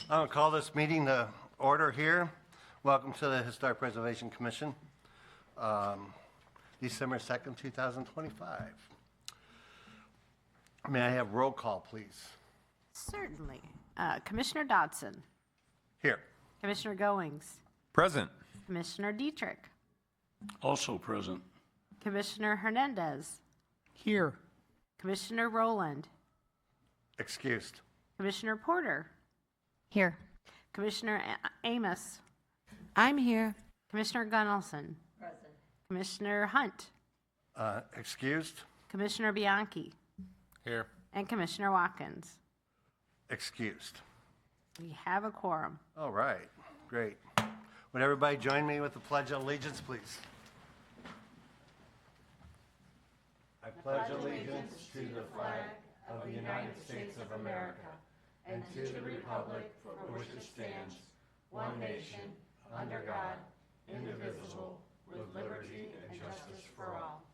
I'm going to call this meeting to order here. Welcome to the Historic Preservation Commission, December 2nd, 2025. May I have roll call, please? Certainly. Commissioner Dodson, Here. Commissioner Goings, Present. Commissioner Dietrich, Also present. Commissioner Hernandez, Here. Commissioner Rowland, Excused. Commissioner Porter, Here. Commissioner Amos, I'm here. Commissioner Gunnelson, Commissioner Hunt, Excused. Commissioner Bianchi, Here. and Commissioner Watkins. Excused. We have a quorum. All right. Great. Would everybody join me with the Pledge of Allegiance, please? I pledge allegiance to the flag of the United States of America and to the republic for which it stands, one nation, under God, indivisible, with liberty and justice for all.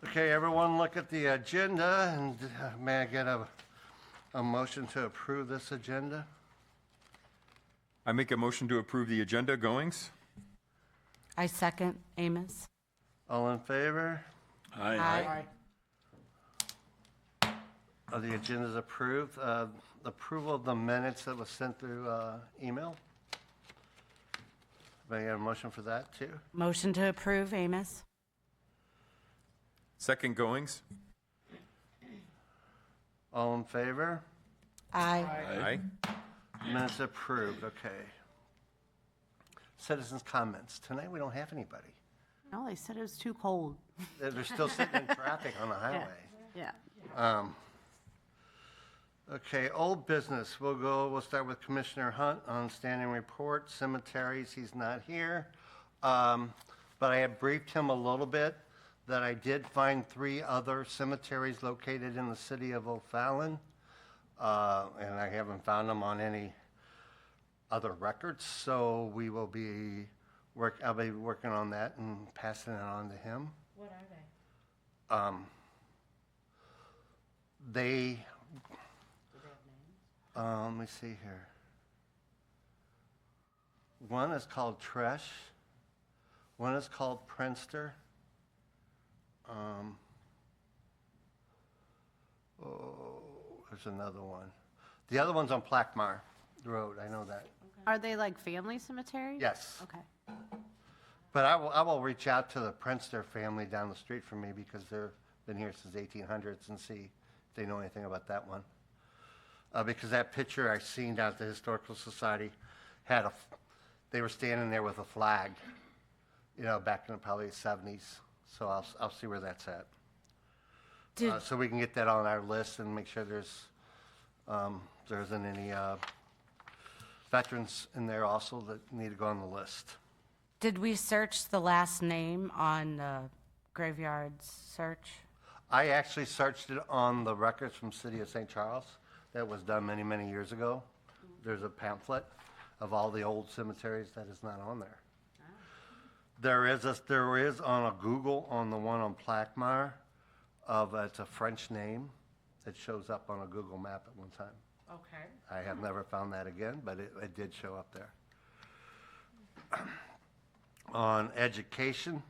Okay, everyone look at the agenda, and may I get a motion to approve this agenda? I make a motion to approve the agenda. Goings? I second Amos. All in favor? Aye. The agenda is approved. Approval of the minutes that was sent through email. May I get a motion for that too? Motion to approve Amos. Second. Goings? All in favor? Aye. Aye. Minutes approved, okay. Citizens' comments. Tonight, we don't have anybody. No, they said it was too cold. They're still sitting in traffic on the highway. Yeah. Okay, old business. We'll start with Commissioner Hunt on standing report. Cemeteries, he's not here. But I have briefed him a little bit that I did find 3 other cemeteries located in the city of O'Fallon. And I haven't found them on any other records, so we will be I'll be working on that and passing it on to him. What are they? Let me see here. One is called Tresh. One is called Prinster. There's another one. The other one's on Plaquemar Road. I know that. Are they like family cemeteries? Yes. Okay. But I will reach out to the Prinster family down the street from me because they've been here since 1800s and see if they know anything about that one. Because that picture I seen down at the Historical Society had they were standing there with a flag, back in probably the 70s. So I'll see where that's at. So we can get that on our list and make sure there isn't any veterans in there also that need to go on the list. Did we search the last name on the graveyards search? I actually searched it on the records from City of St. Charles. That was done many, many years ago. There's a pamphlet of all the old cemeteries that is not on there. There is on a Google on the one on Plaquemar it's a French name that shows up on a Google map at one time. Okay. I have never found that again, but it did show up there. On education,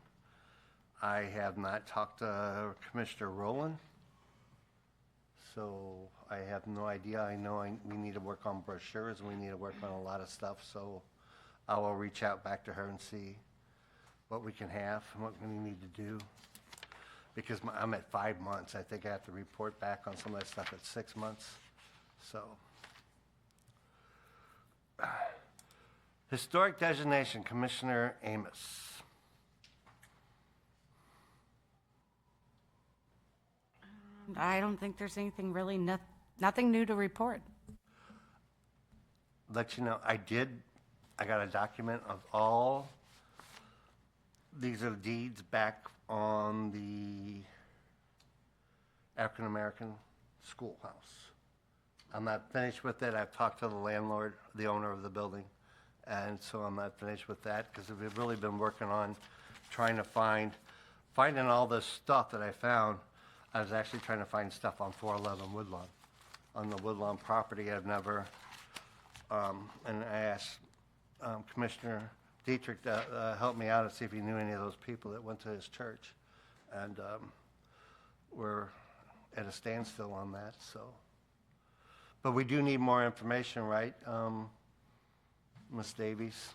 I have not talked to Commissioner Rowland, so I have no idea. I know we need to work on brochures and we need to work on a lot of stuff, so I will reach out back to her and see what we can have and what we need to do. Because I'm at 5 months. I think I have to report back on some of that stuff at 6 months. So, historic designation, Commissioner Amos. I don't think there's anything really, nothing new to report. Let you know, I got a document of all, these are deeds back on the African American schoolhouse. I'm not finished with it. I've talked to the landlord, the owner of the building, and so I'm not finished with that because we've really been working on trying to finding all this stuff that I found. I was actually trying to find stuff on 411 Woodlawn. On the Woodlawn property, I've never, and I asked Commissioner Dietrich to help me out and see if he knew any of those people that went to his church. And we're at a standstill on that, so. But we do need more information, right, Ms. Davies?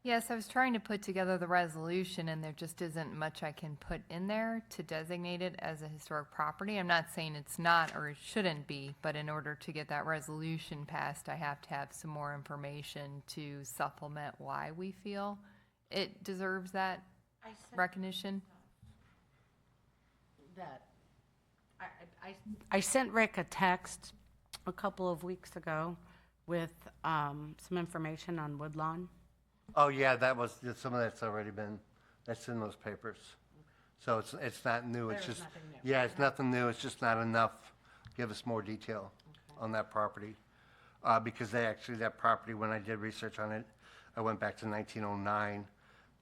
Yes, I was trying to put together the resolution, and there just isn't much I can put in there to designate it as a historic property. I'm not saying it's not or it shouldn't be, but in order to get that resolution passed, I have to have some more information to supplement why we feel it deserves that recognition. I sent Rick a text a couple of weeks ago with some information on Woodlawn. Oh, yeah, some of that's already been, that's in those papers. So it's not new, it's just. nothing new. Yeah, it's nothing new, it's just not enough. Give us more detail on that property. Because that property, when I did research on it, I went back to 1909,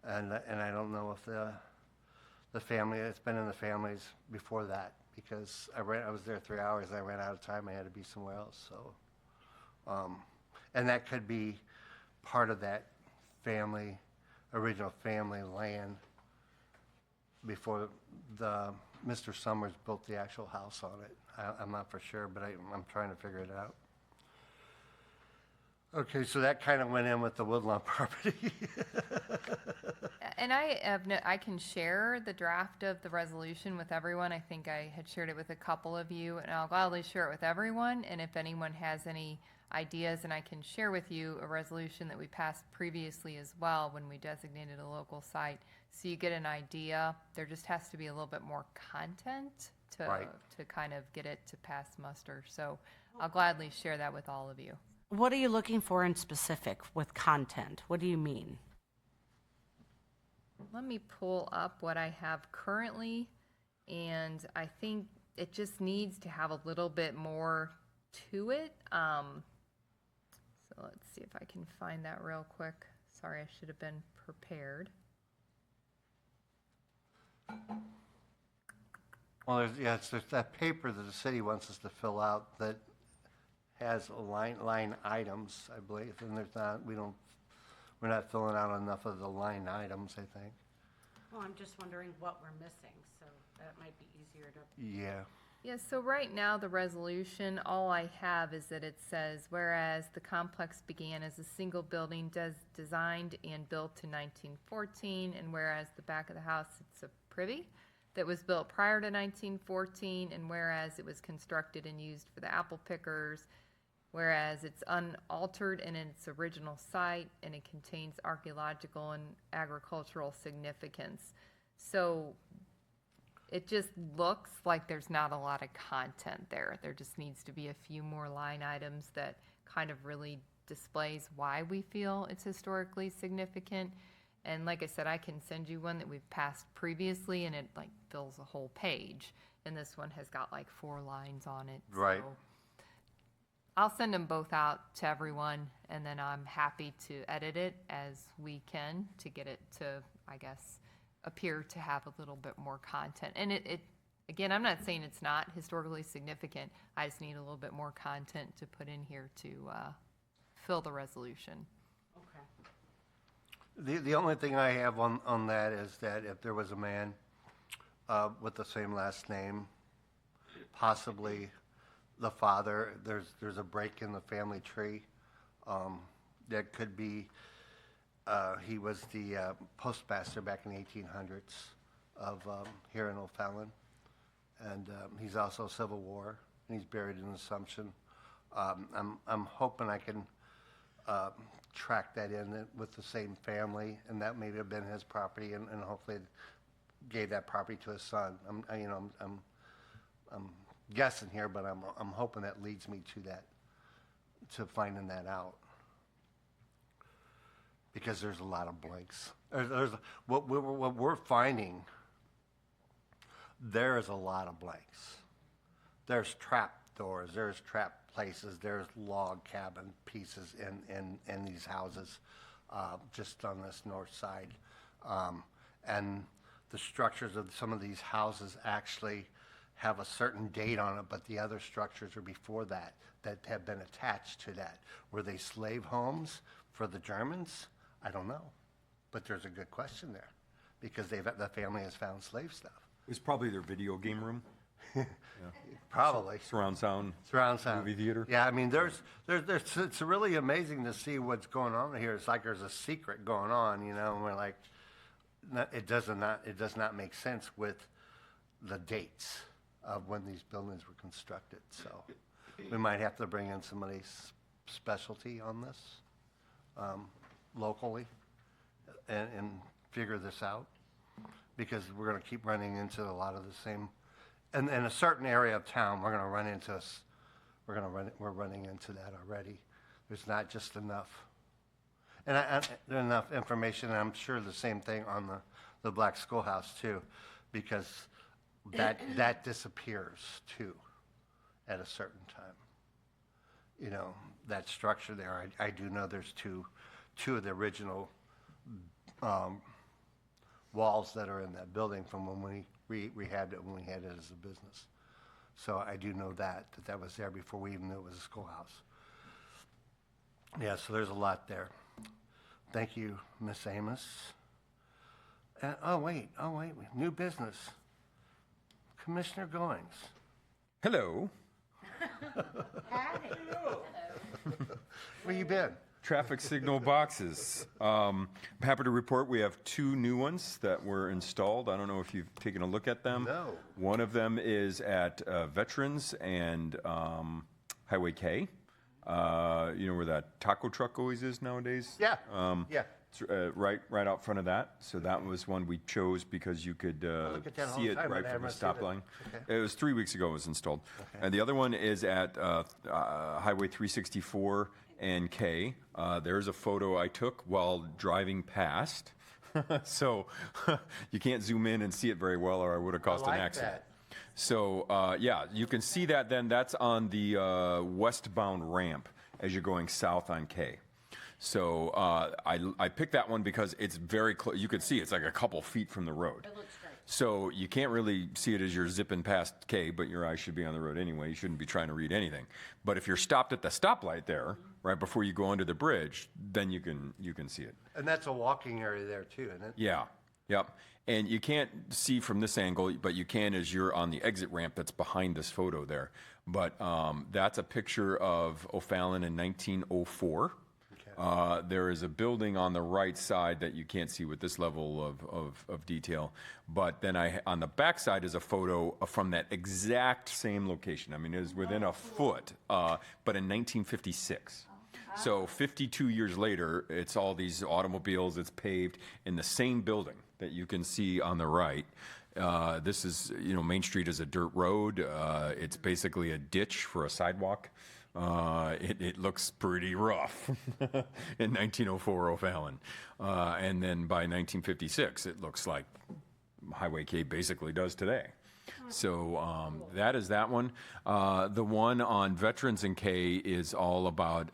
and I don't know if the family, it's been in the families before that, because I was there 3 hours, I ran out of time, I had to be somewhere else, so. And that could be part of that original family land before Mr. Summers built the actual house on it. I'm not for sure, but I'm trying to figure it out. Okay, so that kind of went in with the Woodlawn property. And I can share the draft of the resolution with everyone. I think I had shared it with a couple of you, and I'll gladly share it with everyone. And if anyone has any ideas, and I can share with you a resolution that we passed previously as well when we designated a local site. So you get an idea. There just has to be a little bit more content Right. to kind of get it to pass muster. So I'll gladly share that with all of you. What are you looking for in specific with content? What do you mean? Let me pull up what I have currently, and I think it just needs to have a little bit more to it. So let's see if I can find that real quick. Sorry, I should have been prepared. Well, there's that paper that the city wants us to fill out that has line items, I believe, and we're not filling out enough of the line items, I think. Well, I'm just wondering what we're missing, so that might be easier to. Yeah. Yeah, so right now, the resolution, all I have is that it says, whereas the complex began as a single building designed and built in 1914, and whereas the back of the house, it's a privy that was built prior to 1914, and whereas it was constructed and used for the apple pickers, whereas it's unaltered in its original site, and it contains archaeological and agricultural significance. So it just looks like there's not a lot of content there. There just needs to be a few more line items that kind of really displays why we feel it's historically significant. And like I said, I can send you one that we've passed previously, and it like fills a whole page. And this one has got like 4 lines on it. Right. So I'll send them both out to everyone, and then I'm happy to edit it as we can to get it to, I guess, appear to have a little bit more content. And it again, I'm not saying it's not historically significant. I just need a little bit more content to put in here to fill the resolution. Okay. The only thing I have on that is that if there was a man with the same last name, possibly the father, there's a break in the family tree. That could be, he was the postmaster back in the 1800s of here in O'Fallon. And he's also Civil War, and he's buried in Assumption. I'm hoping I can track that in with the same family, and that may have been his property, and hopefully gave that property to his son. I'm guessing here, but I'm hoping that leads me to that, to finding that out, because there's a lot of blanks. What we're finding. There is a lot of blanks. There's trap doors, there's trap places, there's log cabin pieces in these houses, just on this north side. And the structures of some of these houses actually have a certain date on it, but the other structures are before that, that have been attached to that. Were they slave homes for the Germans? I don't know. But there's a good question there, because the family has found slave stuff. It was probably their video game room, Probably. surround sound. Surround sound. Movie theater. Yeah, I mean, it's really amazing to see what's going on here. It's like there's a secret going on, you know, and we're like, it does not make sense with the dates of when these buildings were constructed. So we might have to bring in somebody's specialty on this locally and figure this out, because we're going to keep running into a lot of the same. And in a certain area of town, we're going to run into we're running into that already. There's not just enough. And there's enough information, and I'm sure the same thing on the black schoolhouse too, because that disappears too at a certain time. You know, that structure there, I do know there's two of the original walls that are in that building from when we had it, when we had it as a business. So I do know that was there before we even knew it was a schoolhouse. Yeah, so there's a lot there. Thank you, Miss Amos. Oh wait, new business. Commissioner Goings. Hello. Where you been? Traffic signal boxes. I'm happy to report we have 2 new ones that were installed. I don't know if you've taken a look at them. No. One of them is at Veterans and Highway K. You know where that taco truck always is nowadays? Yeah. Yeah. It's, right out front of that. So that was one we chose because you could look at that all see the it time, but right I from the haven't stop seen it. line. Okay. It was 3 weeks ago it was installed. And the other one is at Highway 364 and K. There's a photo I took while driving past. So you can't zoom in and see it very well, or I would have caused I like an accident. that. So, yeah, you can see that then. That's on the westbound ramp as you're going south on K. So I picked that one because it's very close. You can see it's like a couple feet from the road. It looks great. So you can't really see it as you're zipping past K, but your eyes should be on the road anyway. You shouldn't be trying to read anything. But if you're stopped at the stoplight there, right before you go under the bridge, then you can see it. And that's a walking area there too, isn't it? Yeah, yep. And you can't see from this angle, but you can as you're on the exit ramp that's behind this photo there. But that's a picture of O'Fallon in 1904. There is a building on the right side that you can't see with this level of detail. But then on the back side is a photo from that exact same location. I mean, it was within a foot, but in 1956. So 52 years later, it's all these automobiles, it's paved in the same building that you can see on the right. This is, Main Street is a dirt road. It's basically a ditch for a sidewalk. It looks pretty rough in 1904 O'Fallon. And then by 1956, it looks like Highway K basically does today. So that is that one. The one on Veterans and K is all about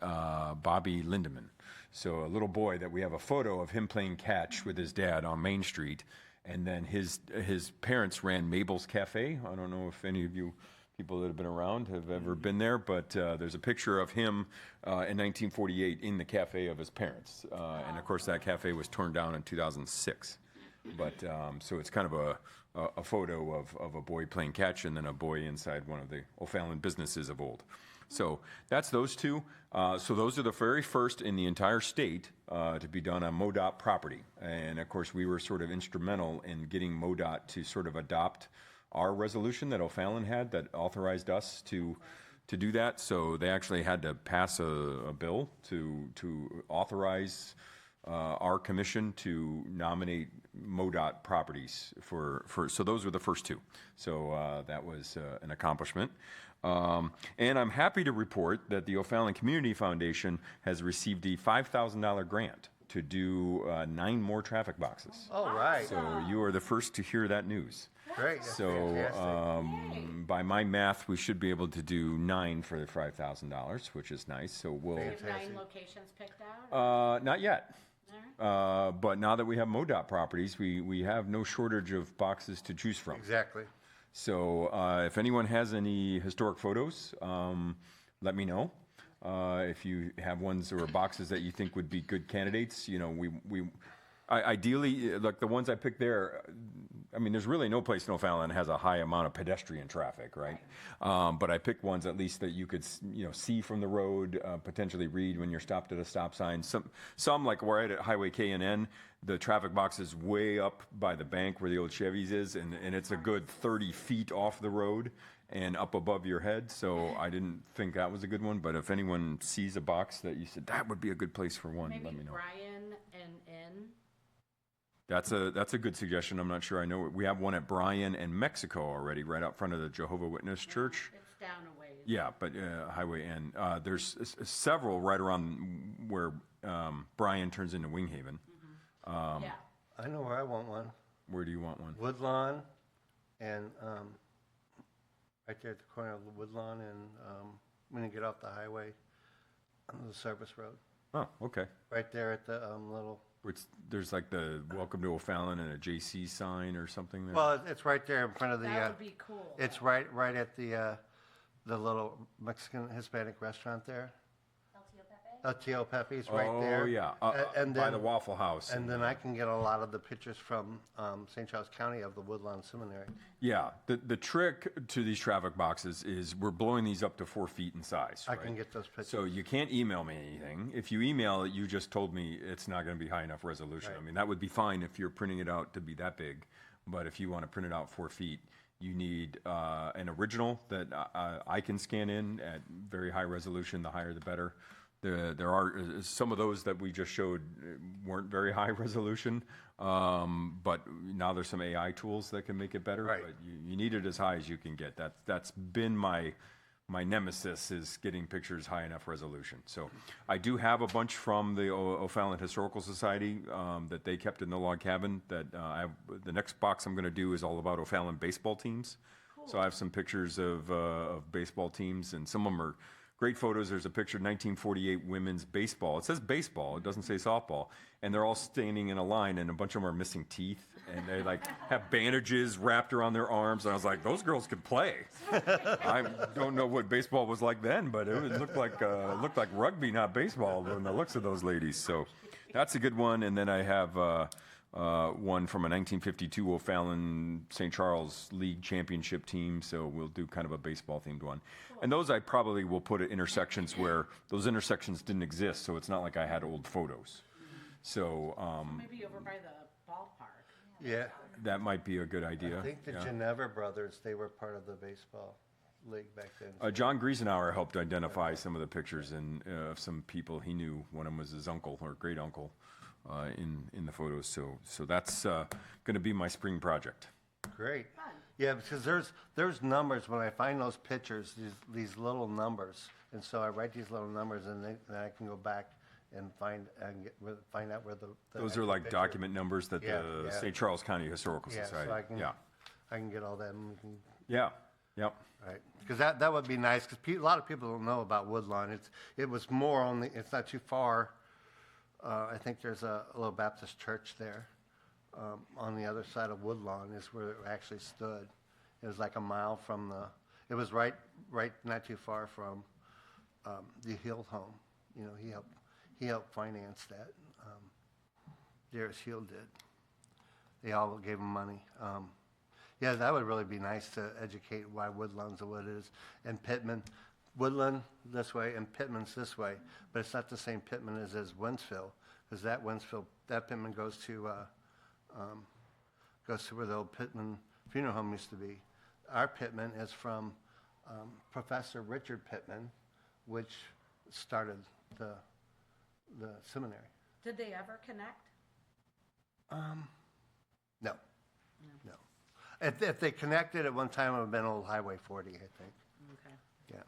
Bobby Lindemann. So a little boy that we have a photo of him playing catch with his dad on Main Street. And then his parents ran Mabel's Cafe. I don't know if any of you people that have been around have ever been there, but there's a picture of him in 1948 in the cafe of his parents. And of course that cafe was torn down in 2006. But so it's kind of a photo of a boy playing catch and then a boy inside one of the O'Fallon businesses of old. So that's those 2. So those are the very first in the entire state to be done on MoDOT property. And of course we were sort of instrumental in getting MoDOT to sort of adopt our resolution that O'Fallon had that authorized us to do that. So they actually had to pass a bill to authorize our commission to nominate MoDOT properties for so those were the first 2. So that was an accomplishment. And I'm happy to report that the O'Fallon Community Foundation has received a $5,000 grant to do 9 more traffic boxes. All right. So you are the first to hear that news. Great. That's So fantastic. by my math, we should be able to do 9 for the $5,000, which is nice. So we'll, You have 9 locations picked out? not yet. But now that we have MoDOT properties, we have no shortage of boxes to choose from. Exactly. So if anyone has any historic photos, let me know. If you have ones or boxes that you think would be good candidates, you know, ideally, like the ones I picked there, I mean, there's really no place in O'Fallon has a high amount of pedestrian traffic, right? But I picked ones at least that you could, you know, see from the road, potentially read when you're stopped at a stop sign. Some like right at Highway K and N, the traffic box is way up by the bank where the old Chevy's is, and it's a good 30 feet off the road and up above your head. So I didn't think that was a good one, but if anyone sees a box that you said, that would be a good place for one, let me Maybe know. Brian and N. That's a good suggestion. I'm not sure I know. We have one at Bryan and Mexico already, right out front of the Jehovah Witness Church. It's down a ways. Yeah, but Highway N. There's several right around where Bryan turns into Winghaven. Yeah. I know where I want one. Where do you want one? Woodlawn and, right there at the corner of Woodlawn and, when you get off the highway, on the service road, Oh, okay. right there at the, little, There's like the Welcome to O'Fallon and a JC sign or something there. well, it's right there in front of the, That would be cool. it's right at the little Mexican Hispanic restaurant there. El Tio Pepe's right there. Oh, yeah, And by then- the Waffle House. And then I can get a lot of the pictures from St. Charles County of the Woodlawn Seminary. Yeah, the trick to these traffic boxes is we're blowing these up to 4 feet in size. I right? can get those pictures. So you can't email me anything. If you email it, you just told me it's not going to be high enough resolution. I mean, that would be fine if you're printing it out to be that big. But if you want to print it out 4 feet, you need an original that I can scan in at very high resolution. The higher, the better. There are some of those that we just showed weren't very high resolution, but now there's some AI tools that can make it better. Right. But you need it as high as you can get. That's been my nemesis, is getting pictures high enough resolution. So I do have a bunch from the O'Fallon Historical Society that they kept in the log cabin. The next box I'm going to do is all about O'Fallon baseball teams. So I have some pictures of baseball teams, and some of them are great photos. There's a picture of 1948 women's baseball. It says baseball, it doesn't say softball. And they're all standing in a line, and a bunch of them are missing teeth. And they like have bandages wrapped around their arms. And I was like, those girls could play. I don't know what baseball was like then, but it looked like rugby, not baseball, from the looks of those ladies. So that's a good one. And then I have one from a 1952 O'Fallon St. Charles League Championship team. So we'll do kind of a baseball themed one. And those I probably will put at intersections where those intersections didn't exist. So it's not like I had old photos. So Maybe over by the ballpark. Yeah, that might be a good idea. I think the Yeah. Ginevra brothers, they were part of the baseball league back then. John Griesenauer helped identify some of the pictures of some people he knew. One of them was his uncle or great uncle in the photos. So that's going to be my spring project. Great. Yeah, because there's numbers, when I find those pictures, these little numbers. And so I write these little numbers, and then I can go back and find out where the Those are actual like picture- document numbers that Yeah, the yeah. St. Charles County Historical Yeah, Society. so I can, Yeah. I can get all that, and we can, Yeah. Yep. right? Because that would be nice, because a lot of people don't know about Woodlawn. It was more on the, it's not too far. I think there's a little Baptist church there. On the other side of Woodlawn is where it actually stood. It was like a mile from it was right, not too far from the Hill home. You know, he helped finance that. Darius Hill did. They all gave him money. Yeah, that would really be nice to educate why Woodlawn's what it is. And Pittman, Woodland this way and Pittman's this way, but it's not the same Pittman as Winsfield, because that Pittman goes to where the old Pittman funeral home used to be. Our Pittman is from Professor Richard Pittman, which started the seminary. Did they ever connect? No. If they connected at one time, it would have been Old Highway 40, I think. Okay. Yeah.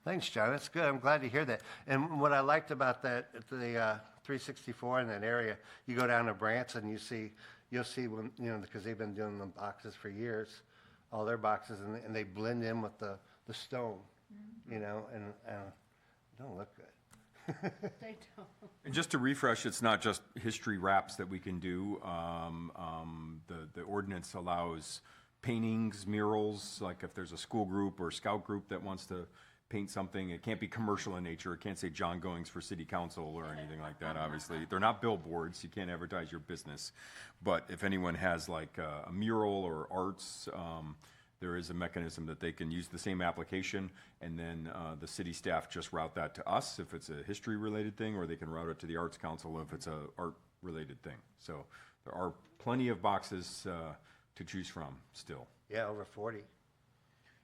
Thanks, John. That's good. I'm glad to hear that. And what I liked about that, the 364 in that area, you go down to Branson, you'll see when, you know, because they've been doing the boxes for years, all their boxes, and they blend in with the stone, you know, and it don't look good. And just to refresh, it's not just history wraps that we can do. The ordinance allows paintings, murals, like if there's a school group or scout group that wants to paint something, it can't be commercial in nature. It can't say John Goings for city council or anything like that, obviously. They're not billboards. You can't advertise your business. But if anyone has like a mural or arts, there is a mechanism that they can use the same application, and then the city staff just route that to us if it's a history-related thing, or they can route it to the Arts Council if it's a art-related thing. So there are plenty of boxes to choose from still. Yeah, over 40.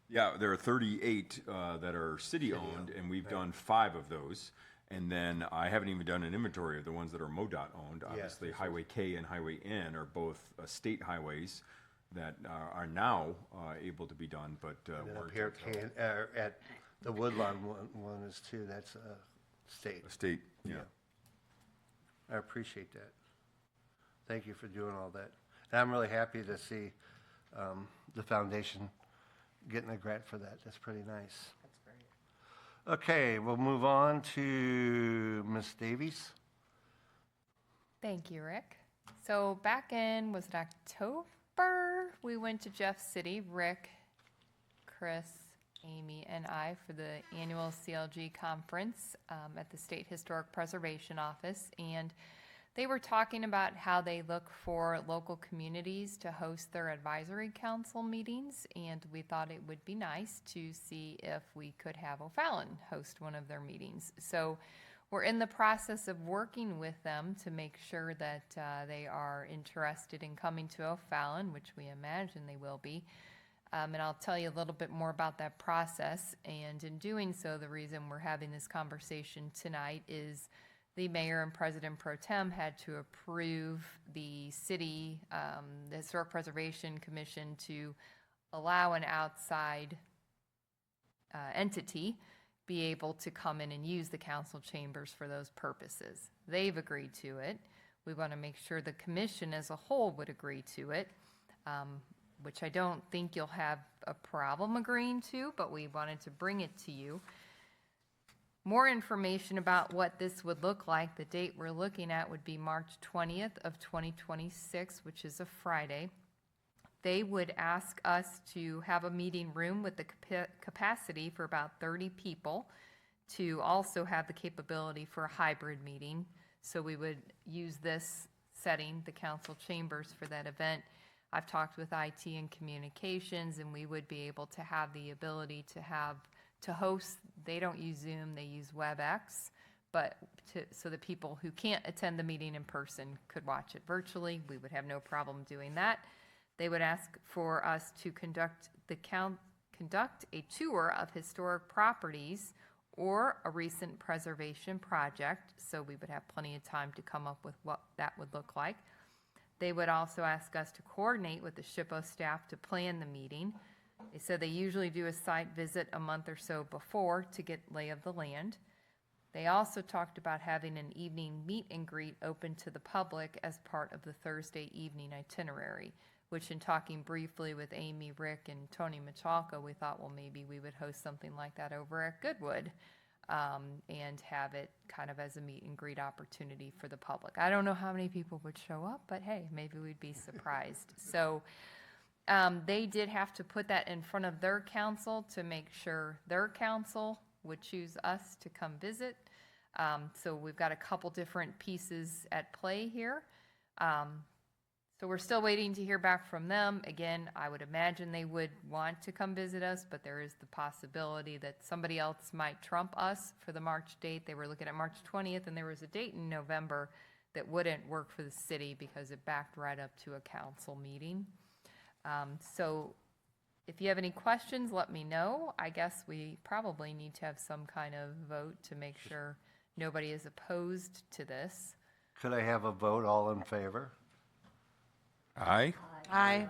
Yeah, there are 38 that are city-owned, and we've done 5 of those. And then I haven't even done an inventory of the ones that are MoDOT owned. Obviously, Highway K and Highway N are both state highways that are now able to be done, but And then we're up here at the Woodlawn one is too, that's a state. a state, yeah. I appreciate that. Thank you for doing all that. And I'm really happy to see the foundation getting a grant for that. That's pretty nice. That's great. Okay, we'll move on to Ms. Davies. Thank you, Rick. So back in, was it October? We went to Jeff City, Rick, Chris, Amy, and I for the annual CLG conference at the State Historic Preservation Office. And they were talking about how they look for local communities to host their advisory council meetings. And we thought it would be nice to see if we could have O'Fallon host one of their meetings. So we're in the process of working with them to make sure that they are interested in coming to O'Fallon, which we imagine they will be. And I'll tell you a little bit more about that process. And in doing so, the reason we're having this conversation tonight is the mayor and president pro tem had to approve the city, the Historic Preservation Commission, to allow an outside entity be able to come in and use the council chambers for those purposes. They've agreed to it. We want to make sure the commission as a whole would agree to it, which I don't think you'll have a problem agreeing to, but we wanted to bring it to you. More information about what this would look like, the date we're looking at would be March 20th of 2026, which is a Friday. They would ask us to have a meeting room with the capacity for about 30 people, to also have the capability for a hybrid meeting. So we would use this setting, the council chambers, for that event. I've talked with IT and communications, and we would be able to have the ability to host. They don't use Zoom, they use WebEx, but so the people who can't attend the meeting in person could watch it virtually. We would have no problem doing that. They would ask for us to conduct a tour of historic properties or a recent preservation project, so we would have plenty of time to come up with what that would look like. They would also ask us to coordinate with the SHPO staff to plan the meeting. They said they usually do a site visit a month or so before to get lay of the land. They also talked about having an evening meet and greet open to the public as part of the Thursday evening itinerary, which, in talking briefly with Amy, Rick, and Tony Michalka, we thought, well, maybe we would host something like that over at Goodwood and have it kind of as a meet and greet opportunity for the public. I don't know how many people would show up, but hey, maybe we'd be surprised. So they did have to put that in front of their council to make sure their council would choose us to come visit. So we've got a couple different pieces at play here. So we're still waiting to hear back from them. Again, I would imagine they would want to come visit us, but there is the possibility that somebody else might trump us for the March date. They were looking at March 20th, and there was a date in November that wouldn't work for the city because it backed right up to a council meeting. So if you have any questions, let me know. I guess we probably need to have some kind of vote to make sure nobody is opposed to this. Could I have a vote, all in favor? Aye. Aye.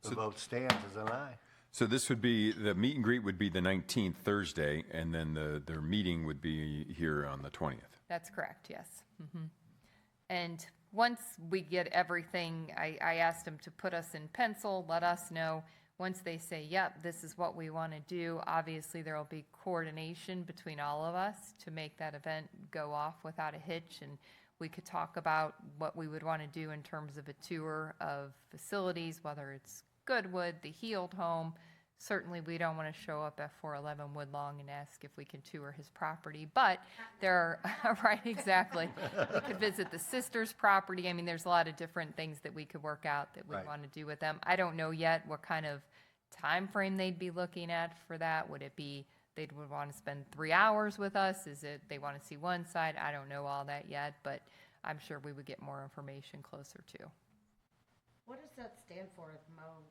The vote stands as an aye. So this would be, the meet and greet would be the 19th, Thursday, and then their meeting would be here on the 20th. That's correct, yes. And once we get everything, I asked them to put us in pencil, let us know once they say, yep, this is what we want to do, obviously there will be coordination between all of us to make that event go off without a hitch. And we could talk about what we would want to do in terms of a tour of facilities, whether it's Goodwood, the Healed Home. Certainly, we don't want to show up at 411 Woodlong and ask if we can tour his property, but there are, right, exactly. We could visit the sister's property. I mean, there's a lot of different things that we could work out that we Right. want to do with them. I don't know yet what kind of time frame they'd be looking at for that. Would it be they would want to spend 3 hours with us? Is it they want to see one side? I don't know all that yet, but I'm sure we would get more information closer to. What does that stand for, Mo?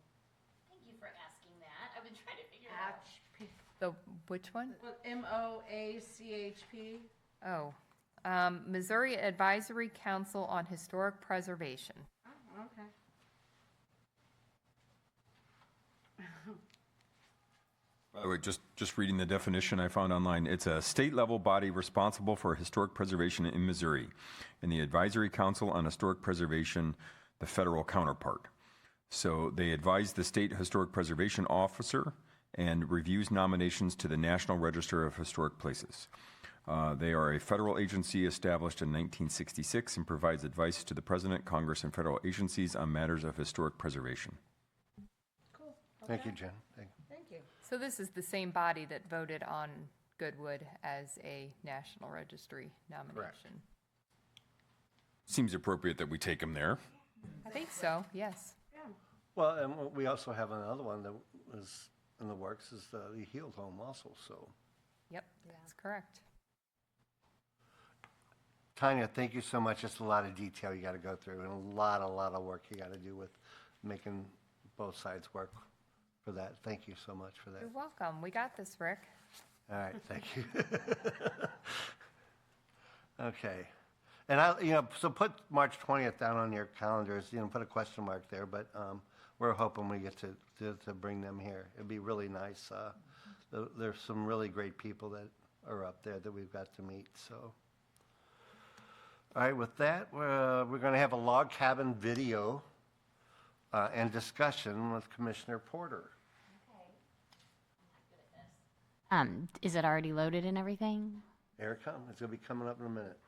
Thank you for asking that. I've been trying to figure it out. The which one? MOACHP? Oh, Missouri Advisory Council on Historic Preservation. Oh, okay. By the way, just reading the definition I found online, it's a state-level body responsible for historic preservation in Missouri, and the Advisory Council on Historic Preservation, the federal counterpart. So they advise the state historic preservation officer and reviews nominations to the National Register of Historic Places. They are a federal agency established in 1966 and provides advice to the President, Congress, and federal agencies on matters of historic preservation. Cool. Thank you, Jen. Thank you. Thank you. So this is the same body that voted on Goodwood as a National Registry nomination. Seems appropriate that we take them there. I think so, yes. Well, and we also have another one that is in the works, is the Healed Home also, so. Yep, that's correct. Tanya, thank you so much. It's a lot of detail you got to go through, and a lot of work you got to do with making both sides work for that. Thank you so much for that. You're welcome. We got this, Rick. All right, thank you. Okay. And so put March 20th down on your calendars, put a question mark there, but we're hoping we get to bring them here. It'd be really nice. There's some really great people that are up there that we've got to meet, so. All right, with that, we're going to have a log cabin video and discussion with Commissioner Porter. Is it already loaded and everything? Erica, it's going to be coming up in a minute.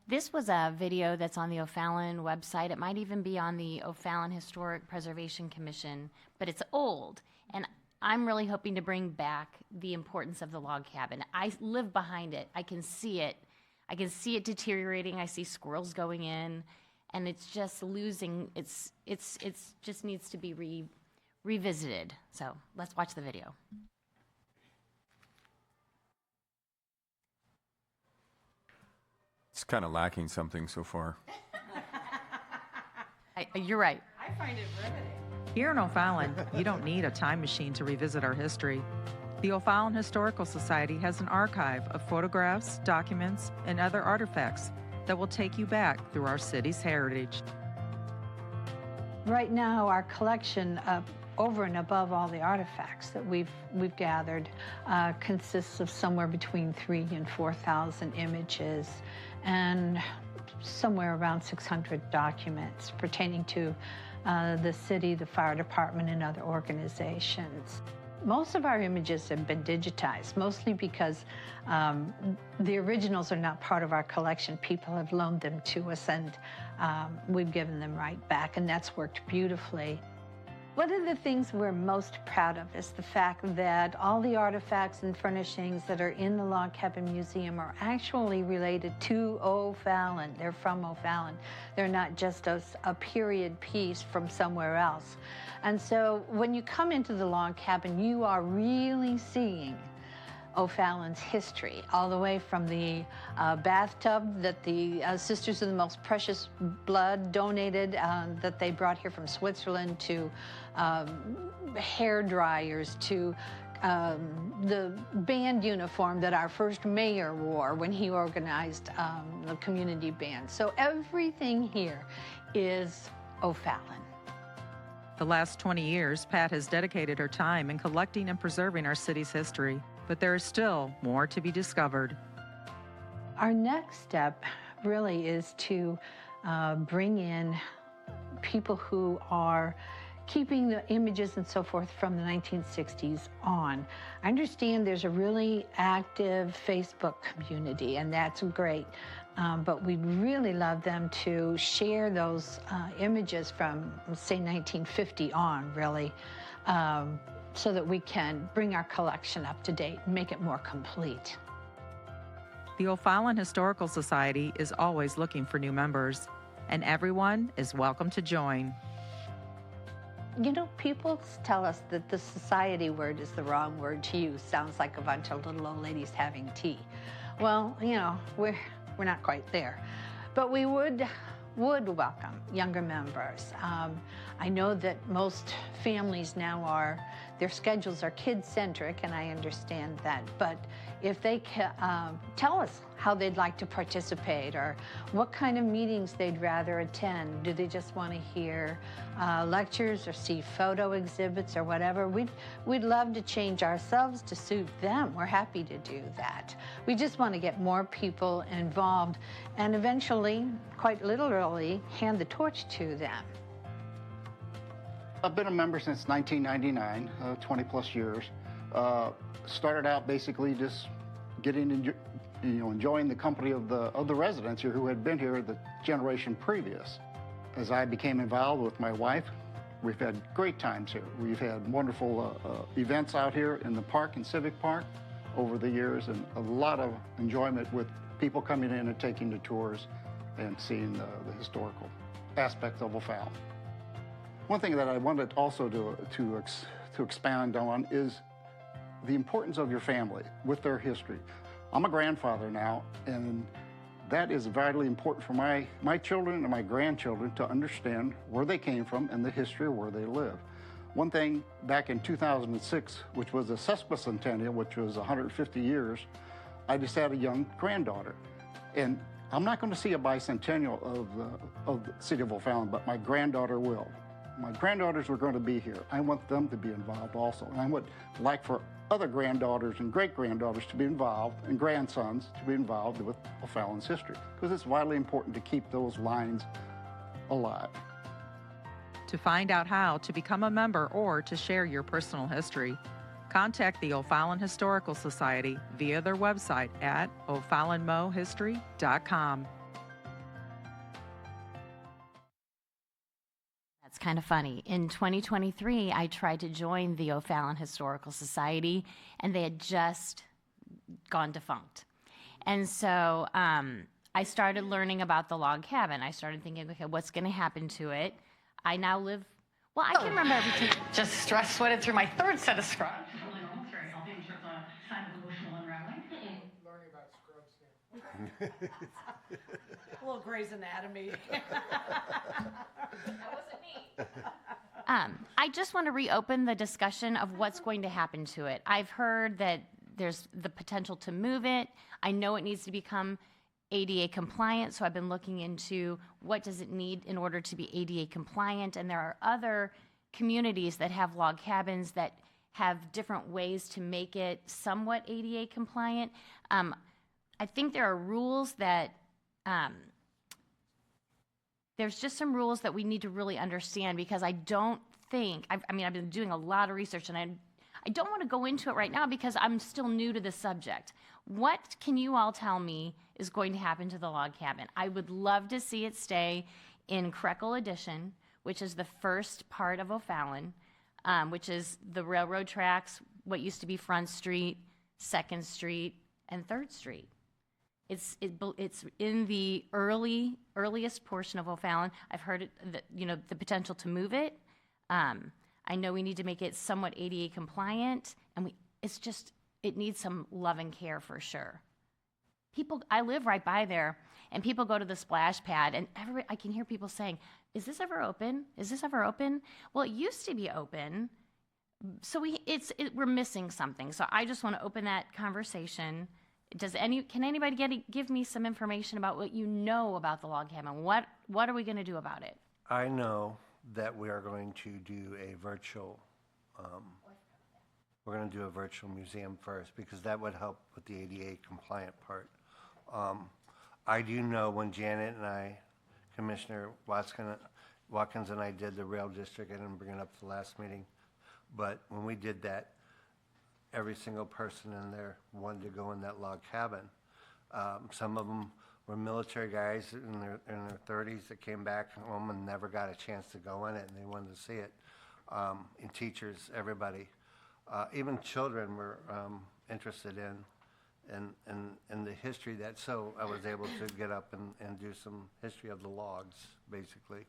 This was a video that's on the O'Fallon website. It might even be on the O'Fallon Historic Preservation Commission, but it's old. And I'm really hoping to bring back the importance of the log cabin. I live behind it. I can see it. I can see it deteriorating. I see squirrels going in, and it's just losing. It's just needs to be revisited. So let's watch the video. It's kind of lacking something so far. You're right. Here in O'Fallon, you don't need a time machine to revisit our history. The O'Fallon Historical Society has an archive of photographs, documents, and other artifacts that will take you back through our city's heritage. Right now, our collection, over and above all the artifacts that we've gathered, consists of somewhere between 3,000 and 4,000 images and somewhere around 600 documents pertaining to the city, the fire department, and other organizations. Most of our images have been digitized, mostly because the originals are not part of our collection. People have loaned them to us, and we've given them right back, and that's worked beautifully. One of the things we're most proud of is the fact that all the artifacts and furnishings that are in the Log Cabin Museum are actually related to O'Fallon. They're from O'Fallon. They're not just a period piece from somewhere else. And so when you come into the log cabin, you are really seeing O'Fallon's history, all the way from the bathtub that the Sisters of the Most Precious Blood donated that they brought here from Switzerland, to hair dryers, to the band uniform that our first mayor wore when he organized the community band. So everything here is O'Fallon. The last 20 years, Pat has dedicated her time in collecting and preserving our city's history, but there is still more to be discovered. Our next step really is to bring in people who are keeping the images and so forth from the 1960s on. I understand there's a really active Facebook community, and that's great. But we'd really love them to share those images from, say, 1950 on, really, so that we can bring our collection up to date and make it more complete. The O'Fallon Historical Society is always looking for new members, and everyone is welcome to join. You know, people tell us that the society word is the wrong word to use. Sounds like a bunch of little old ladies having tea. Well, you know, we're not quite there. But we would welcome younger members. I know that most families now their schedules are kid-centric, and I understand that. But if they tell us how they'd like to participate or what kind of meetings they'd rather attend, do they just want to hear lectures or see photo exhibits or whatever, we'd love to change ourselves to suit them. We're happy to do that. We just want to get more people involved and eventually, quite literally, hand the torch to them. I've been a member since 1999, 20 plus years. Started out basically just enjoying the company of the residents here who had been here the generation previous. As I became involved with my wife, we've had great times here. We've had wonderful events out here in the park and Civic Park over the years, and a lot of enjoyment with people coming in and taking the tours and seeing the historical aspects of O'Fallon. One thing that I wanted also to expand on is the importance of your family with their history. I'm a grandfather now, and that is vitally important for my children and my grandchildren to understand where they came from and the history of where they live. One thing, back in 2006, which was the sesquicentennial, which was 150 years, I just had a young granddaughter. And I'm not going to see a bicentennial of the city of O'Fallon, but my granddaughter will. My granddaughters are going to be here. I want them to be involved also. And I would like for other granddaughters and great-granddaughters to be involved, and grandsons to be involved with O'Fallon's history, because it's vitally important to keep those lines alive. To find out how to become a member or to share your personal history, contact the O'Fallon Historical Society via their website at o'fallonmohistory.com. That's kind of funny. In 2023, I tried to join the O'Fallon Historical Society, and they had just gone defunct. And so I started learning about the log cabin. I started thinking, okay, what's going to happen to it? I now live, well, I can remember everything. Just stress sweated through my third set of scrubs. Really normal, it's very healthy in terms of sign of emotional unraveling. Learning about scrubs now. A little Grey's Anatomy. I just want to reopen the discussion of what's going to happen to it. I've heard that there's the potential to move it. I know it needs to become ADA compliant, so I've been looking into what does it need in order to be ADA compliant, and there are other communities that have log cabins that have different ways to make it somewhat ADA compliant. I think there are rules that there's just some rules that we need to really understand, because I don't think, I've been doing a lot of research, and I don't want to go into it right now because I'm still new to the subject. What can you all tell me is going to happen to the log cabin? I would love to see it stay in Krekel Edition, which is the first part of O'Fallon, which is the railroad tracks, what used to be Front Street, 2nd Street, and 3rd Street. It's in the earliest portion of O'Fallon. I've heard the potential to move it. I know we need to make it somewhat ADA compliant, and it needs some love and care for sure. I live right by there, and people go to the splash pad, and I can hear people saying, "Is this ever open? Is this ever open?" Well, it used to be open, so we're missing something. So I just want to open that conversation. Can anybody give me some information about what you know about the log cabin? What are we going to do about it? I know that we are going to do a virtual, we're going to do a virtual museum first, because that would help with the ADA compliant part. I do know when Janet and I, Commissioner Watts, Watkins and I did the rail district. I didn't bring it up at the last meeting. But when we did that, every single person in there wanted to go in that log cabin. Some of them were military guys in their 30s that came back home and never got a chance to go in it, and they wanted to see it. And teachers, everybody, even children were interested in the history that. So I was able to get up and do some history of the logs, basically.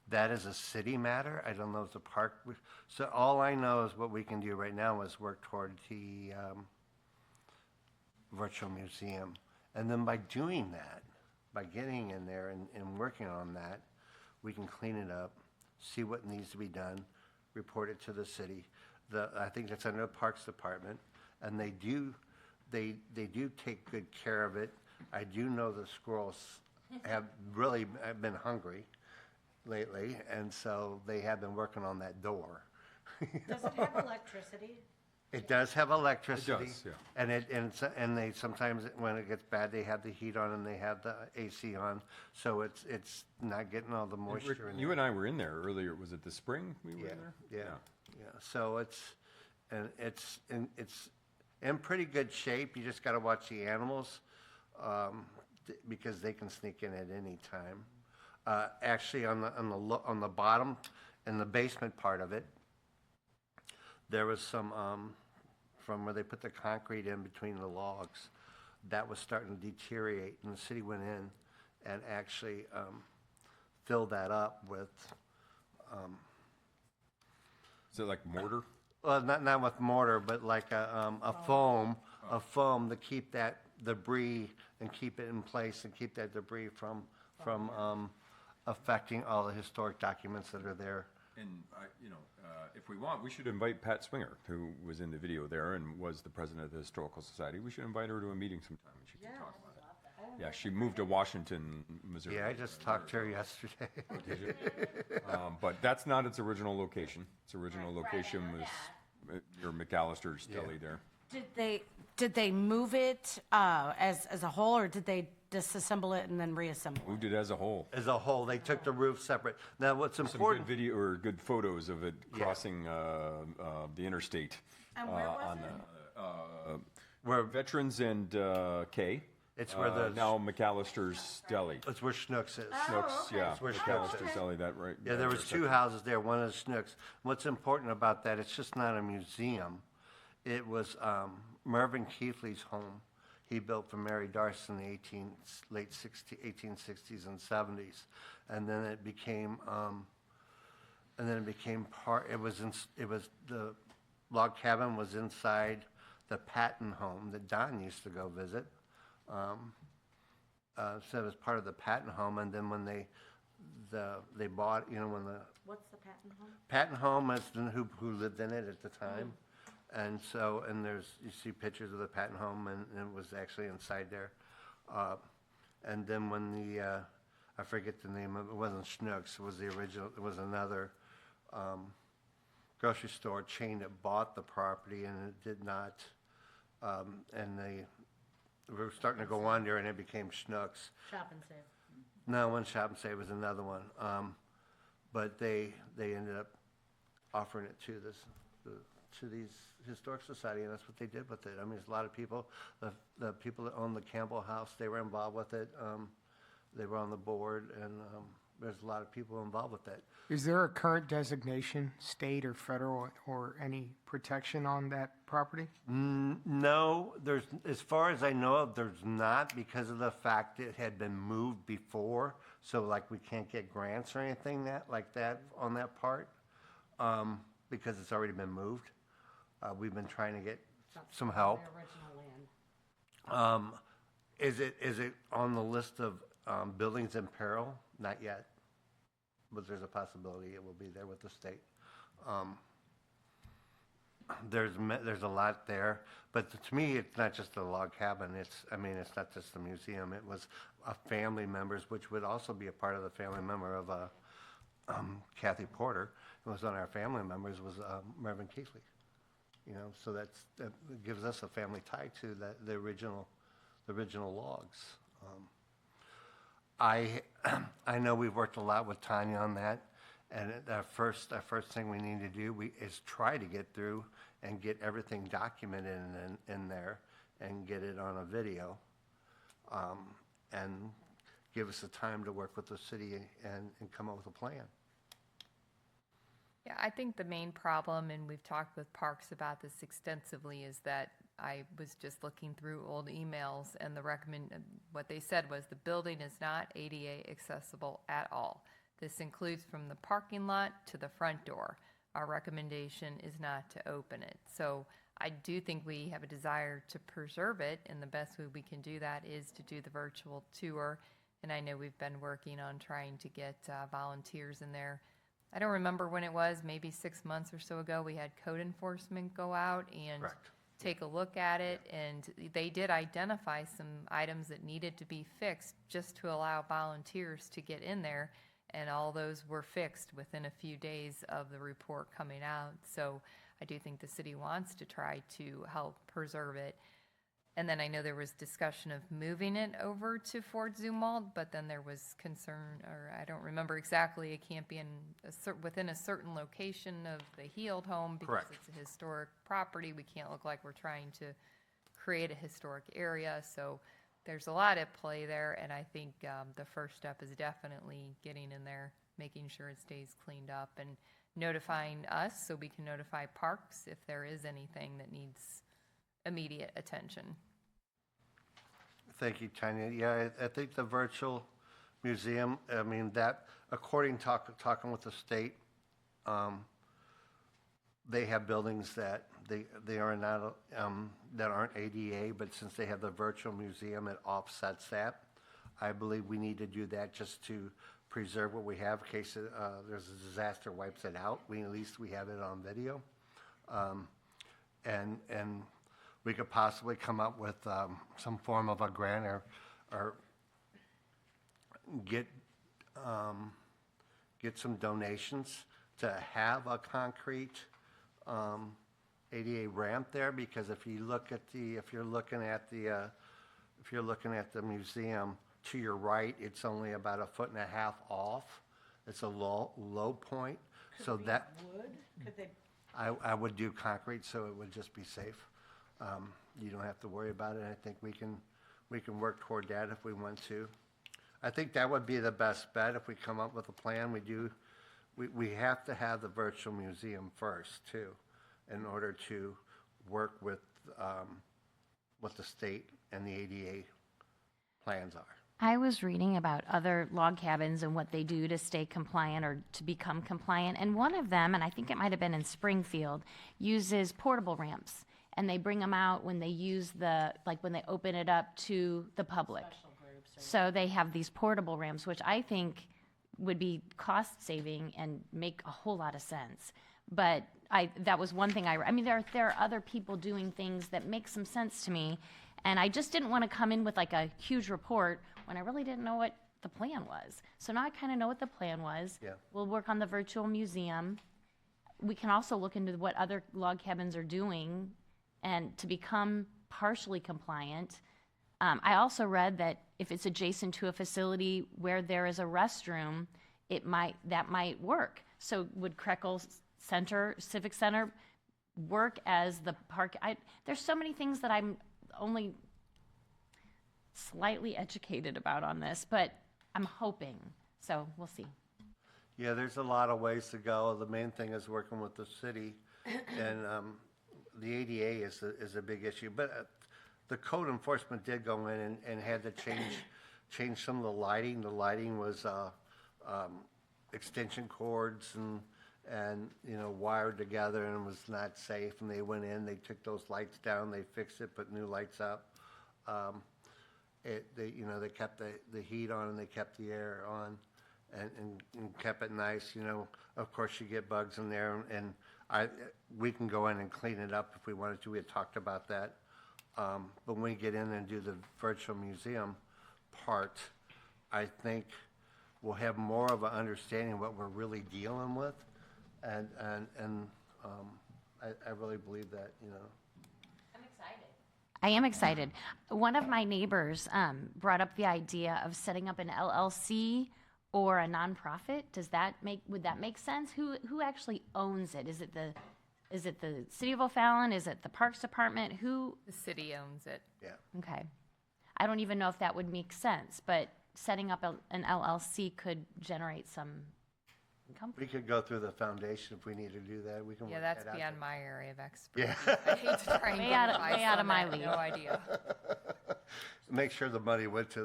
That is a city matter. I don't know if the park. So all I know is what we can do right now is work toward the virtual museum. And then by doing that, by getting in there and working on that, we can clean it up, see what needs to be done, report it to the city. I think that's under the Parks Department, and they do take good care of it. I do know the squirrels have really been hungry lately, and so they have been working on that door. Does it have electricity? It does have electricity. It does, yeah. And they sometimes, when it gets bad, they have the heat on and they have the AC on, so it's not getting all the moisture Rick, in you there. and I were in there earlier. Was it the spring we were in there? Yeah. So it's in pretty good shape. You just got to watch the animals because they can sneak in at any time. Actually, on the bottom, in the basement part of it, there was some from where they put the concrete in between the logs, that was starting to deteriorate, and the city went in and actually filled that up with. Is it like mortar? Well, not with mortar, but like a foam to keep that debris and keep it in place and keep that debris from affecting all the historic documents that are there. And if we want, we should invite Pat Swinger, who was in the video there and was the president of the Historical Society. We should invite her to a meeting sometime and she can talk about it. Yeah, she moved to Washington, Missouri. Yeah, I just talked to her yesterday. Did you? But that's not its original location. Its original location was your McAllister's Deli there. Did they move it as a whole, or did they disassemble it and then reassemble it? Moved it as a whole. As a whole, they took the roof separate. Now, what's Some important? good video or good photos of it crossing the interstate. And where was it? Where Veterans and K. It's where the now McAllister's Deli. It's where Schnucks is. Schnucks, yeah. It's where Schnucks McAllister's is. Deli, that right? Yeah, there was two houses there. One is Schnucks. What's important about that? It's just not a museum. It was Mervyn Keithley's home. He built for Mary Darcy in the late 1860s and 70s, and then it became part. It was the log cabin was inside the Patton home that Don used to go visit. So it was part of the Patton home, and then when they bought, when the What's the Patton home? Patton home is who lived in it at the time. And so, you see pictures of the Patton home, and it was actually inside there. And then when I forget the name of it, wasn't Schnucks, it was the original, it was another grocery store chain that bought the property, and it did not, and they were starting to go under, and it became Schnucks. Shop and Save. No, one Shop and Save was another one. But they ended up offering it to these historic society, and that's what they did with it. I mean, there's a lot of people, the people that own the Campbell House, they were involved with it. They were on the board, and there's a lot of people involved with that. Is there a current designation, state or federal, or any protection on that property? No, as far as I know of, there's not, because of the fact it had been moved before. So like we can't get grants or anything like that on that part, because it's already been moved. We've been trying to get some help. The original land. Is it on the list of buildings in peril? Not yet, but there's a possibility it will be there with the state. There's a lot there, but to me, it's not just a log cabin. It's not just a museum. It was family members, which would also be a part of the family member of Kathy Porter. It was on our family members was Mervyn Keithley. So that gives us a family tie to the original logs. I, I know we've worked a lot with Tanya on that, and our first thing we need to do is try to get through and get everything documented in there and get it on a video, and give us the time to work with the city and come up with a plan. Yeah, I think the main problem, and we've talked with Parks about this extensively, is that I was just looking through old emails, and what they said was the building is not ADA accessible at all. This includes from the parking lot to the front door. Our recommendation is not to open it. So I do think we have a desire to preserve it, and the best way we can do that is to do the virtual tour. And I know we've been working on trying to get volunteers in there. I don't remember when it was, maybe 6 months or so ago, we had code enforcement go out and Correct. take a look at it, and they did identify some items that needed to be fixed just to allow volunteers to get in there, and all those were fixed within a few days of the report coming out. So I do think the city wants to try to help preserve it. And then I know there was discussion of moving it over to Fort Zumwalt, but then there was concern, or I don't remember exactly, it can't be within a certain location of the Heald home because Correct. it's a historic property. We can't look like we're trying to create a historic area. So there's a lot at play there, and I think the first step is definitely getting in there, making sure it stays cleaned up, and notifying us so we can notify Parks if there is anything that needs immediate attention. Thank you, Tanya. Yeah, I think the virtual museum, I mean, that, according to talking with the state, they have buildings that they are not, that aren't ADA, but since they have the virtual museum, it offsets that. I believe we need to do that just to preserve what we have in case there's a disaster wipes it out. At least we have it on video. And we could possibly come up with some form of a grant or get some donations to have a concrete ADA ramp there, because if you're looking at the museum to your right, it's only about 1.5 feet off. It's a low point. So that Wood? Could they? I would do concrete, so it would just be safe. You don't have to worry about it. I think we can work toward that if we want to. I think that would be the best bet if we come up with a plan. We have to have the virtual museum first too, in order to work with what the state and the ADA plans are. I was reading about other log cabins and what they do to stay compliant or to become compliant. And one of them, and I think it might have been in Springfield, uses portable ramps. And they bring them out when they use when they open it up to the public. So they have these portable ramps, which I think would be cost saving and make a whole lot of sense. But that was one thing I mean, there are other people doing things that make some sense to me. And I just didn't want to come in with like a huge report when I really didn't know what the plan was. So now I kind of know what the plan was. Yeah. We'll work on the virtual museum. We can also look into what other log cabins are doing and to become partially compliant. I also read that if it's adjacent to a facility where there is a restroom, that might work. So would Krekel Civic Center work as the park? There's so many things that I'm only slightly educated about on this, but I'm hoping. So we'll see. Yeah, there's a lot of ways to go. The main thing is working with the city, and the ADA is a big issue. But the code enforcement did go in and had to change some of the lighting. The lighting was extension cords and wired together, and was not safe. And they went in, they took those lights down, they fixed it, put new lights up. They kept the heat on and they kept the air on, and kept it nice. Of course you get bugs in there, and we can go in and clean it up if we wanted to. We had talked about that. But when we get in and do the virtual museum part, I think we'll have more of an understanding of what we're really dealing with, and I really believe that. I'm excited. I am excited. One of my neighbors brought up the idea of setting up an LLC or a nonprofit. Would that make sense? Who actually owns it? Is it the City of O'Fallon? Is it the Parks Department? Who? The city owns it. Yeah. Okay. I don't even know if that would make sense, but setting up an LLC could generate some income. We could go through the foundation if we need to do that. We can Yeah, work that's that out. beyond my area of expertise. Yeah. I hate to try and Way give out of- advice way out on of my that, league. No idea. Make sure the money went to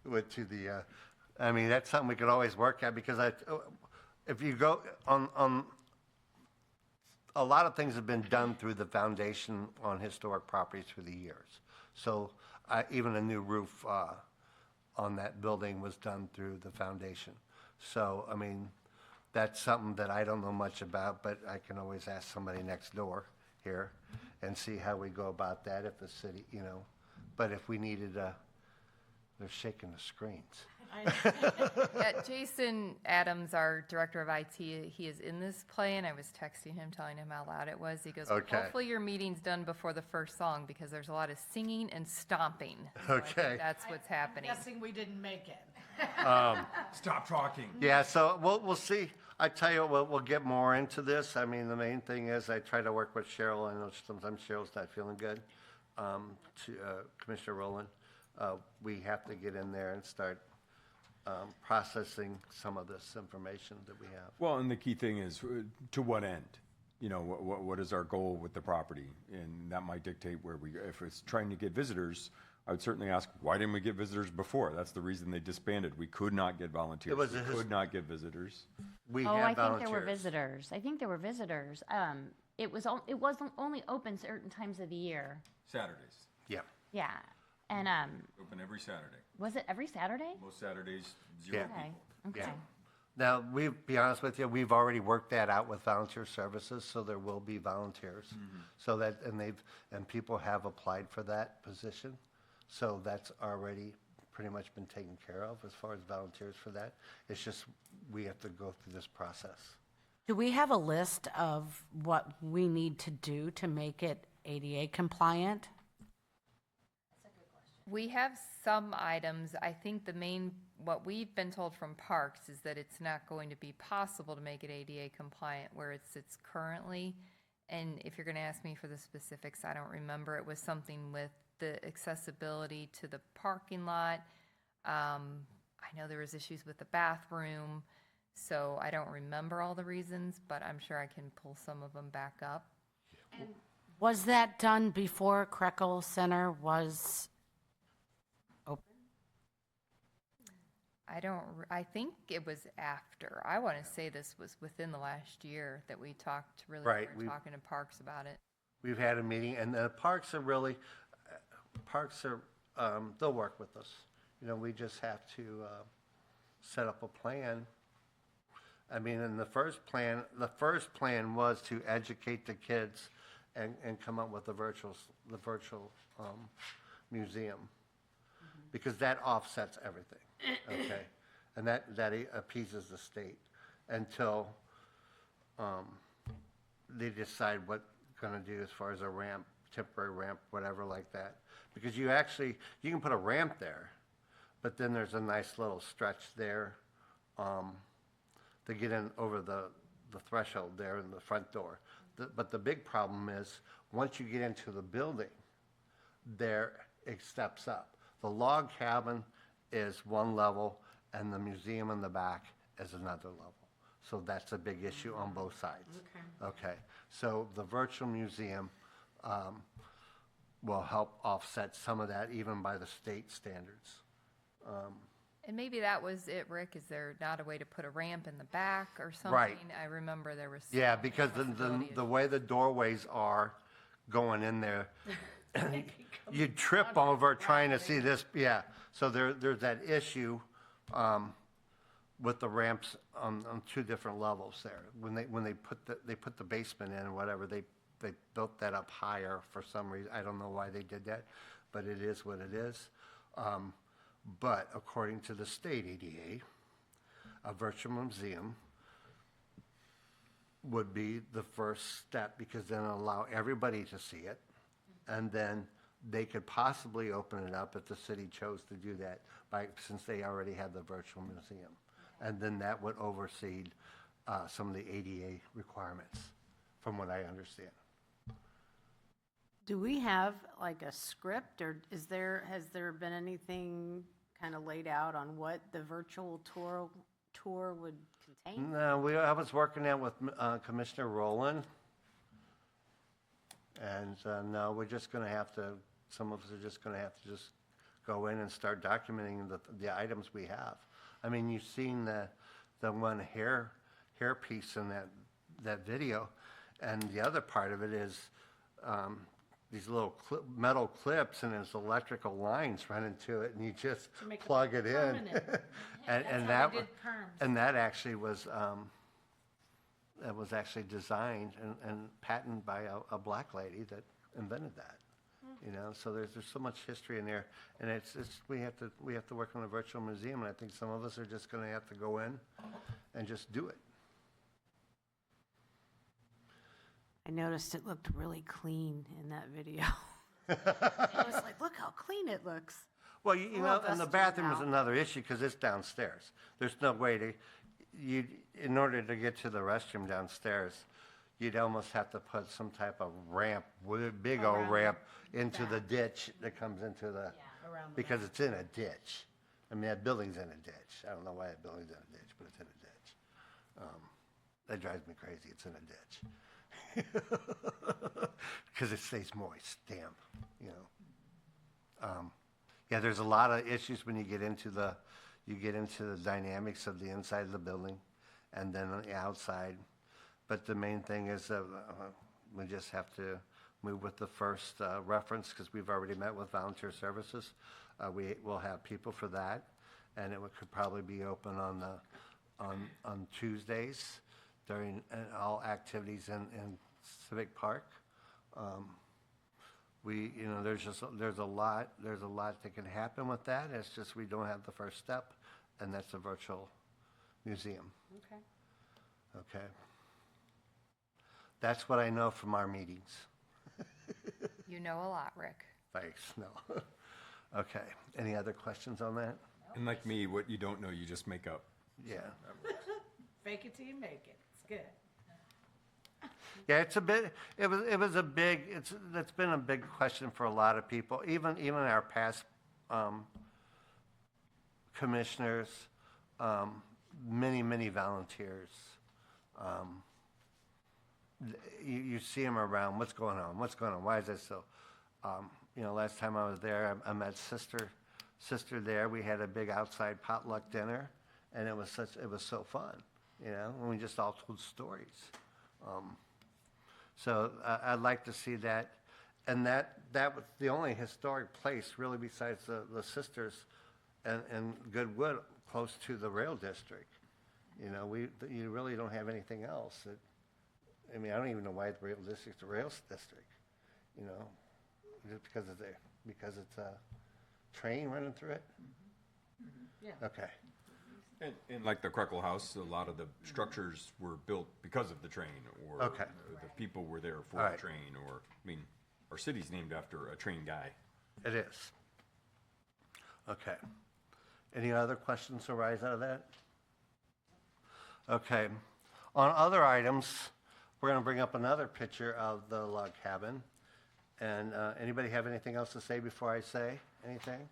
the, I mean, that's something we could always work at, because if you go on, a lot of things have been done through the foundation on historic properties through the years. So even a new roof on that building was done through the foundation. So, I mean, that's something that I don't know much about, but I can always ask somebody next door here and see how we go about that if the city, but if we needed they're shaking the screens. Jason Adams, our director of IT, he is in this play, and I was texting him, telling him how loud it was. He goes, Okay. hopefully your meeting's done before the first song, because there's a lot of singing and stomping. So I think Okay. that's what's happening. Guessing we didn't make it. Stop talking. Yeah, so we'll see. I tell you, we'll get more into this. I mean, the main thing is I try to work with Cheryl. I know sometimes Cheryl's not feeling good. Commissioner Rowland, we have to get in there and start processing some of this information that we have. Well, and the key thing is, to what end? What is our goal with the property? And that might dictate where if it's trying to get visitors, I would certainly ask, why didn't we get visitors before? That's the reason they disbanded. We could not get volunteers. We could not get visitors. We Oh, have I think volunteers. there were visitors. It wasn't only open certain times of the year. Saturdays. Yeah. Yeah. And Open every Saturday. was it every Saturday? Most Saturdays, zero Yeah. Okay. people. Okay. Yeah. Now, be honest with you, we've already worked that out with volunteer services, so there will be volunteers. So that, and people have applied for that position. So that's already pretty much been taken care of as far as volunteers for that. It's just, we have to go through this process. Do we have a list of what we need to do to make it ADA compliant? We have some items. I think what we've been told from Parks is that it's not going to be possible to make it ADA compliant where it sits currently. And if you're going to ask me for the specifics, I don't remember. It was something with the accessibility to the parking lot. I know there was issues with the bathroom, so I don't remember all the reasons, but I'm sure I can pull some of them back up. Was that done before Krekel Center was open? I think it was after. I want to say this was within the last year that we talked, really Right, started talking to Parks about it. We've had a meeting, and the parks are, they'll work with us. We just have to set up a plan. I mean, and the first plan was to educate the kids and come up with the virtual museum, because that offsets everything, okay? And that appeases the state until they decide what going to do as far as a ramp, temporary ramp, whatever like that. Because you can put a ramp there, but then there's a nice little stretch there to get in over the threshold there in the front door. But the big problem is, once you get into the building, there it steps up. The log cabin is one level, and the museum in the back is another level. So that's a big issue on both sides. Okay. So the virtual museum will help offset some of that, even by the state standards. And maybe that was it, Rick. Is there not a way to put a ramp in the back or something? Right. I remember there was. Yeah, some because accessibility the way the doorways are going in there, you trip over trying to see this, yeah. So there's that issue with the ramps on two different levels there. When they put the basement in or whatever, they built that up higher for some reason. I don't know why they did that, but it is what it is. But according to the state ADA, a virtual museum would be the first step, because then it'll allow everybody to see it, and then they could possibly open it up if the city chose to do that since they already had the virtual museum. And then that would oversee some of the ADA requirements, from what I understand. Do we have like a script, or has there been anything kind of laid out on what the virtual tour would contain? No, I was working out with Commissioner Rowland, and no, we're just going to have to. Some of us are just going to have to just go in and start documenting the items we have. I mean, you've seen the one hair piece in that video, and the other part of it is these little metal clips, and there's electrical lines running to it, and you just plug it in. and that actually was actually designed and patented by a black lady that invented that. You know, so there's so much history in there, and we have to work on a virtual museum, and I think some of us are just going to have to go in and just do it. I noticed it looked really clean in that video. I was like, look how clean it looks. Well, you know, and the bathroom is another issue because it's downstairs. There's no way in order to get to the restroom downstairs, you'd almost have to put some type of ramp, big old ramp, into the ditch that comes into because it's in a ditch. I mean, that building's in a ditch. I don't know why that building's in a ditch, but it's in a ditch. That drives me crazy. It's in a ditch. Because it stays moist, damp, you know. Yeah, there's a lot of issues when you get into the dynamics of the inside of the building, and then on the outside. But the main thing is that we just have to move with the first reference, because we've already met with volunteer services. We will have people for that, and it could probably be open on Tuesdays during all activities in Civic Park. There's a lot that can happen with that. It's just we don't have the first step, and that's a virtual museum. Okay. That's what I know from our meetings. You know a lot, Rick. Thanks. No. Okay. Any other questions on that? And like me, what you don't know, you just make up. Yeah. Fake it till you make it. It's good. Yeah, it's been a big question for a lot of people, even our past commissioners, many volunteers. You see them around. What's going on? Why is that so? Last time I was there, I met sister there. We had a big outside potluck dinner, and it was so fun. And we just all told stories. So I'd like to see that, and that was the only historic place really besides the Sisters and Goodwood close to the rail district. You really don't have anything else. I don't even know why the rail district's a rail district. Just because it's a train running through it. Yeah. Okay. And like the Krekel House, a lot of the structures were built because of the train, or Okay. the people were there for All the right. train, or, our city's named after a train guy. It is. Okay. Any other questions arise out of that? Okay. On other items, we're going to bring up another picture of the log cabin. And anybody have anything else to say before I say anything?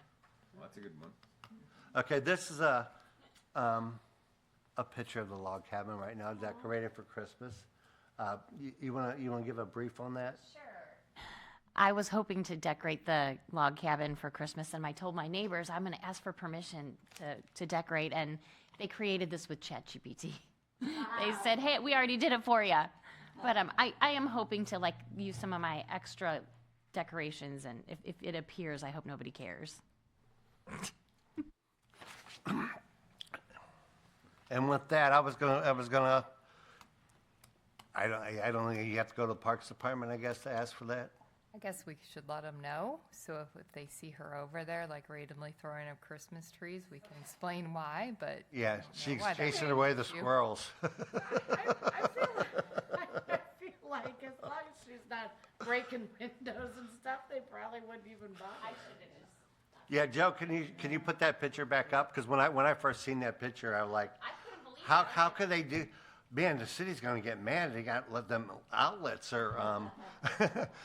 Well, that's a good one. Okay, this is a picture of the log cabin right now, decorated for Christmas. You want to give a brief on that? Sure. I was hoping to decorate the log cabin for Christmas, and I told my neighbors I'm going to ask for permission to decorate, and they created this with ChatGPT. They said, "Hey, we already did it for you." But I am hoping to use some of my extra decorations, and if it appears, I hope nobody cares. And with that, I don't think you have to go to the Parks Department, I guess, to ask for that. I guess we should let them know, so if they see her over there, randomly throwing up Christmas trees, we can explain why, but. Yeah, I don't know she's why that chasing away the bothers you. squirrels. I feel like as long as she's not breaking windows and stuff, they probably wouldn't even bother. Yeah, Joe, can you put that picture back up? Because when I first seen that picture, I was like, how could they do? Man, the city's going to get mad. They got let them outlets or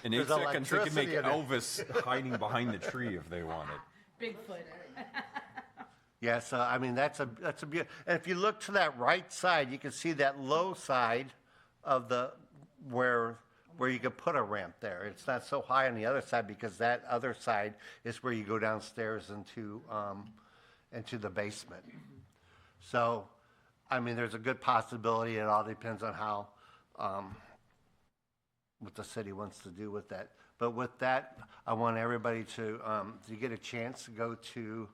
In 8 there's seconds, they could make electricity in it. Elvis hiding behind the tree if they wanted. Bigfoot. Yeah, so I mean that's a beautiful. And if you look to that right side, you can see that low side of the where you could put a ramp there. It's not so high on the other side because that other side is where you go downstairs into the basement. So, I mean, there's a good possibility. It all depends on how what the city wants to do with that. But with that, I want everybody to get a chance to go to.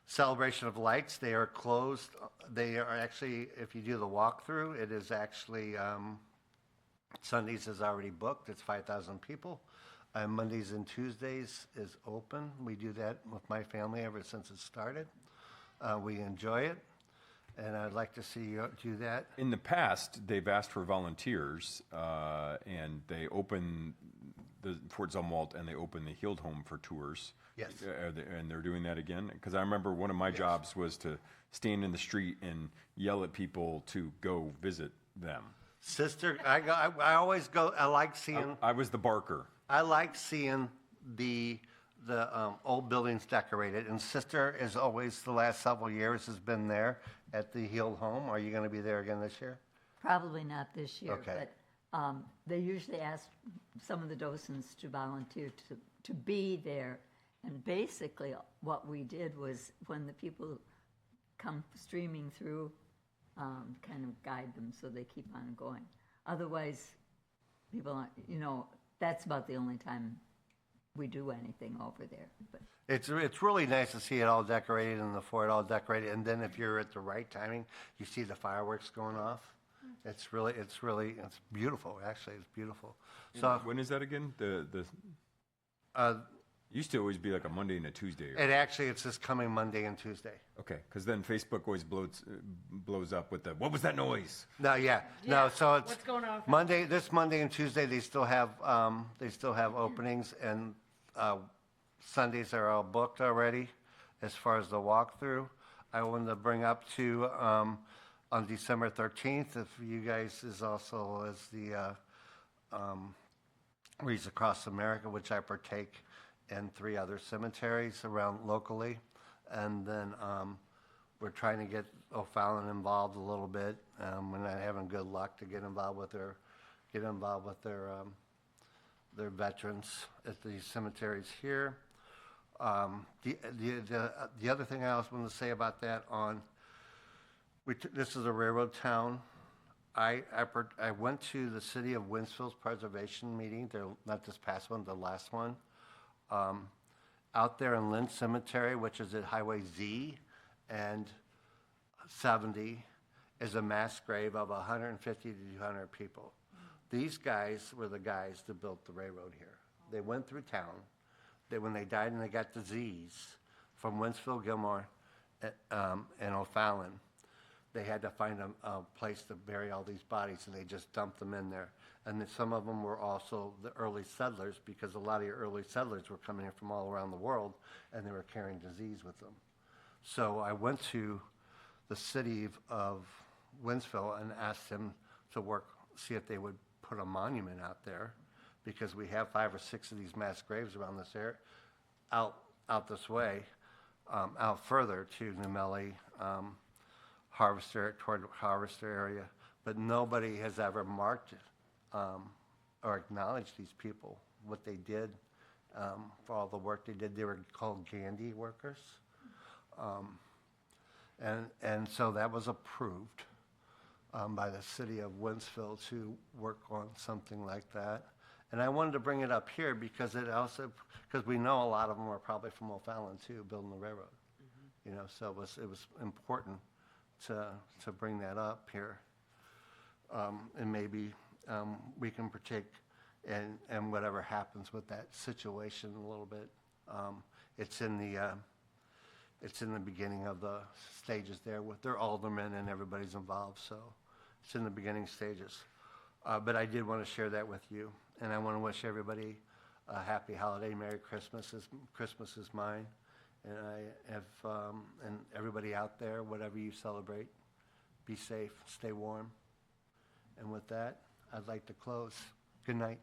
Celebration of Lights. They are closed. They are actually, if you do the walkthrough, it is actually, Sundays is already booked. It's 5,000 people. Mondays and Tuesdays is open. We do that with my family ever since it started. We enjoy it, and I'd like to see you do that. In the past, they've asked for volunteers, and they open the Fort Zumwalt and they open the Healed Home for tours. Yes. And they're doing that again? Because I remember one of my jobs was to stand in the street and yell at people to go visit them. Sister, I always go. I like seeing. I was the barker. I like seeing the old buildings decorated. And Sister is always the last several years has been there at the Healed Home. Are you going to be there again this year? Probably not this year, Okay. but they usually ask some of the docents to volunteer to be there. And basically, what we did was when the people come streaming through, kind of guide them so they keep on going. Otherwise, people aren't, that's about the only time we do anything over there. But It's really nice to see it all decorated and the fort all decorated. And then if you're at the right timing, you see the fireworks going off. It's beautiful. Actually, it's beautiful. So When is that again? Used to always be like a Monday and a Tuesday. it's this coming Monday and Tuesday. Okay, because then Facebook always blows up with what was that noise? No, yeah. No, so it's What's going on? this Monday and Tuesday they still have openings, and Sundays are all booked already as far as the walkthrough. I wanted to bring up to on December 13th, if you guys is also as the Reads Across America, which I partake in 3 other cemeteries around locally. And then we're trying to get O'Fallon involved a little bit. We're not having good luck to get involved with their veterans at the cemeteries here. The other thing I also want to say about that this is a railroad town. I went to the city of Winsfield's preservation meeting. Not this past one, the last one. Out there in Lynn Cemetery, which is at Highway Z and 70, is a mass grave of 150 to 200 people. These guys were the guys that built the railroad here. They went through town. When they died and they got disease from Winsfield, Gilmore, and O'Fallon, they had to find a place to bury all these bodies, and they just dumped them in there. And then some of them were also the early settlers, because a lot of your early settlers were coming in from all around the world, and they were carrying disease with them. So I went to the city of Winsfield and asked them to see if they would put a monument out there, because we have 5 or 6 of these mass graves around this area, out this way, out further to Nemelli, toward Harvester area, but nobody has ever marked it or acknowledged these people, what they did for all the work they did. They were called Gandhi workers, and so that was approved by the city of Winsfield to work on something like that. And I wanted to bring it up here because we know a lot of them are probably from O'Fallon too, building the railroad. So it was important to bring that up here, and maybe we can partake in whatever happens with that situation a little bit. It's in the beginning of the stages there with their aldermen and everybody's involved, so it's in the beginning stages. But I did want to share that with you, and I want to wish everybody a happy holiday, Merry Christmas. Christmas is mine, and I have, and everybody out there, whatever you celebrate, be safe, stay warm. And with that, I'd like to close. Good night.